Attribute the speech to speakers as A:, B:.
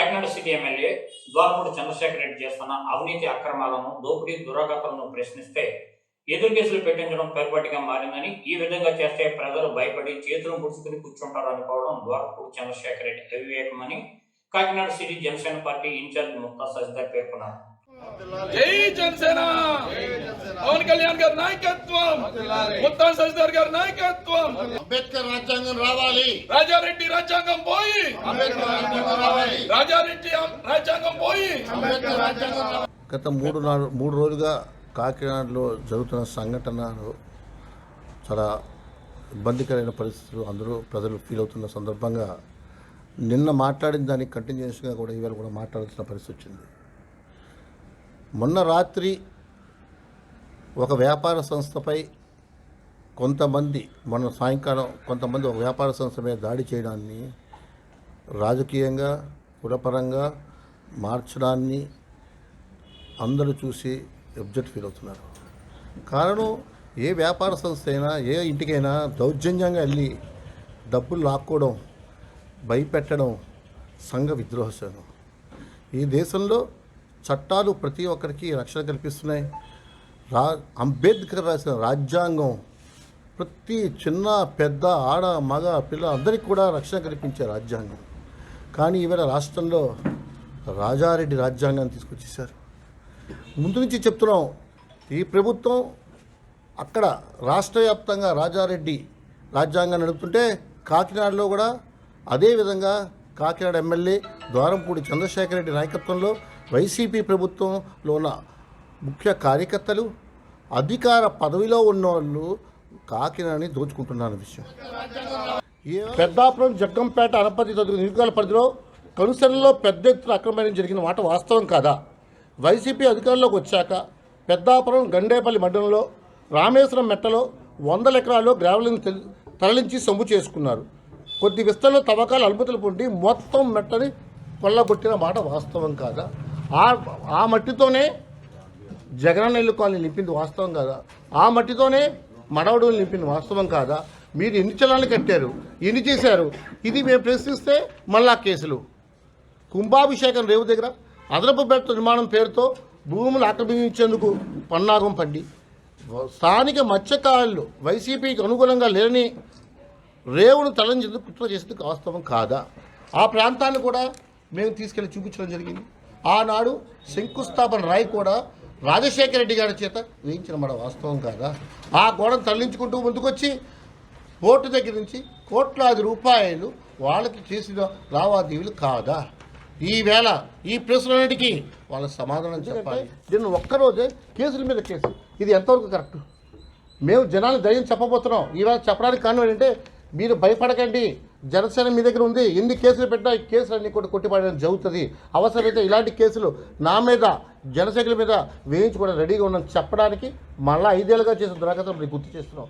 A: Kakinada city MLA Dwarapudi Chandrasekhar Reddy చేస్తున్న అవినీతి అక్రమాలను, దోపిడీ దురాగతాలను ప్రశ్నిస్తే ఎదురు కేసులు పెట్టించడం పరిపాటిగా మారిందని, ఈ విధంగా చేస్తే ప్రజలు భయపడి చేతులు ముడుచుకుని కూర్చుంటారు అనుకోవడం ద్వారపూడి చంద్రశేఖర్ రెడ్డి అవివేకమని Kakinada city Janasena party incharge Mukta Sajdar పేర్కొన్నారు.
B: జై జనసేన, పవన్ కళ్యాణ్ గారి నాయకత్వం, ముక్తా సజ్దార్ గారి నాయకత్వం.
C: అంబేద్కర్ రాజ్యాంగం రావాలి,
B: రాజారెడ్డి రాజ్యాంగం పోయి,
C: అంబేద్కర్ రాజ్యాంగం రావాలి,
B: రాజారెడ్డి రాజ్యాంగం పోయి.
C: అంబేద్కర్ రాజ్యాంగం రావాలి.
D: గత మూడు రోజులుగా కాకినాడలో జరుగుతున్న సంఘటనలు చాలా ఇబ్బందికరమైన పరిస్థితులు అందరూ ప్రజలు ఫీల్ అవుతున్న సందర్భంగా నిన్న మాట్లాడిన దానికి కంటిన్యూస్గా కూడా ఇవాళ కూడా మాట్లాడాల్సిన పరిస్థితి వచ్చింది. మొన్న రాత్రి ఒక వ్యాపార సంస్థపై కొంతమంది, మొన్న సాయంకాలం కొంతమంది ఒక వ్యాపార సంస్థ మీద దాడి చేయడాన్ని రాజకీయంగా కులపరంగా మార్చడాన్ని అందరూ చూసి అబ్జెక్ట్ ఫీల్ అవుతున్నారు. కారణం, ఏ వ్యాపార సంస్థ అయినా ఏ ఇంటికైనా దౌర్జన్యంగా వెళ్ళి డబ్బులు లాక్కోవడం, భయపెట్టడం సంఘ విద్రోహం. ఈ దేశంలో చట్టాలు ప్రతి ఒక్కరికి రక్షణ కల్పిస్తున్నాయి. అంబేద్కర్ రాసిన రాజ్యాంగం ప్రతి చిన్న పెద్ద ఆడ మగ పిల్ల అందరికీ కూడా రక్షణ కల్పించే రాజ్యాంగం. కానీ ఈవేళ రాష్ట్రంలో రాజారెడ్డి రాజ్యాంగాన్ని తీసుకొచ్చేసారు. ముందు నుంచి చెప్తున్నాం, ఈ ప్రభుత్వం అక్కడ రాష్ట్ర వ్యాప్తంగా రాజారెడ్డి రాజ్యాంగాన్ని నడుపుతుంటే కాకినాడలో కూడా అదేవిధంగా కాకినాడ ఎమ్మెల్యే ద్వారంపూడి చంద్రశేఖర్ రెడ్డి నాయకత్వంలో వైసీపీ ప్రభుత్వంలో ఉన్న ముఖ్య కార్యకర్తలు, అధికార పదవిలో ఉన్నవాళ్ళు కాకినాడని దోచుకుంటున్న విషయం. పెద్దాపురం, జగ్గంపేట, అనపర్తి తదితర నియోజకవర్గాల పరిధిలో కనుసెలలో పెద్ద ఎత్తున అక్రమం జరిగిన మాట వాస్తవం కాదా? వైసీపీ అధికారంలోకి వచ్చాక పెద్దాపురం, గండేపల్లి మండలంలో రామేశ్వరం మెట్టలో 100 ఎకరాల్లో గ్రావెల్ని తరలించి సొమ్ము చేసుకున్నారు. కొద్ది విస్తరణలో తవ్వకాలు అనుమతులు పొంది మొత్తం మెట్టని కొల్లగొట్టిన మాట వాస్తవం కాదా? ఆ మట్టితోనే జగనన్న ఇల్లు కాలనీ నింపింది వాస్తవం కాదా? ఆ మట్టితోనే మడవడులు నింపింది వాస్తవం కాదా? మీరు ఎన్ని చలాలు కట్టారు, ఎన్ని చేశారు? ఇది మేము ప్రశ్నిస్తే మళ్ళా కేసులు. కుంభాభిషేకం రేవు దగ్గర అదనపు బెట్ట నిర్మాణం పేరుతో భూములు ఆక్రమించేందుకు పన్నాగం పండి స్థానిక మత్స్యకారులు వైసీపీకి అనుగుణంగా లేని రేవును తరలించేందుకు కుట్ర చేసేందుకు వాస్తవం కాదా? ఆ ప్రాంతాన్ని కూడా మేము తీసుకెళ్లి చూపించడం జరిగింది. ఆనాడు శంకుస్థాపన రాయి కూడా రాజశేఖర రెడ్డి గారి చేత వేయించిన మాట వాస్తవం కాదా? ఆ గోడను తరలించుకుంటూ ముందుకొచ్చి పోర్టు దగ్గర నుంచి కోట్లాది రూపాయలు వాళ్ళకి చేసిన లావాదేవీలు కాదా? ఈవేళ ఈ ప్రశ్నలన్నిటికీ వాళ్ళ సమాధానం చెప్పాలి. దీన్ని ఒక్కరోజే కేసుల మీద కేసు, ఇది ఎంతవరకు కరెక్ట్? మేము జనాలకు ధైర్యం చెప్పబోతున్నాం. ఈవేళ చెప్పడానికి కారణం ఏంటంటే, మీరు భయపడకండి, జనసేన మీ దగ్గర ఉంది, ఎన్ని కేసులు పెట్టినా ఈ కేసులన్నీ కూడా కొట్టిపడడం జరుగుతుంది. అవసరమైతే ఇలాంటి కేసులు నా మీద, జనసైకుల మీద వేయించుకోవడం రెడీగా ఉన్నాం చెప్పడానికి మళ్ళీ 5 ఏళ్ళుగా చేసిన దురాగతం గుర్తు చేస్తున్నాం.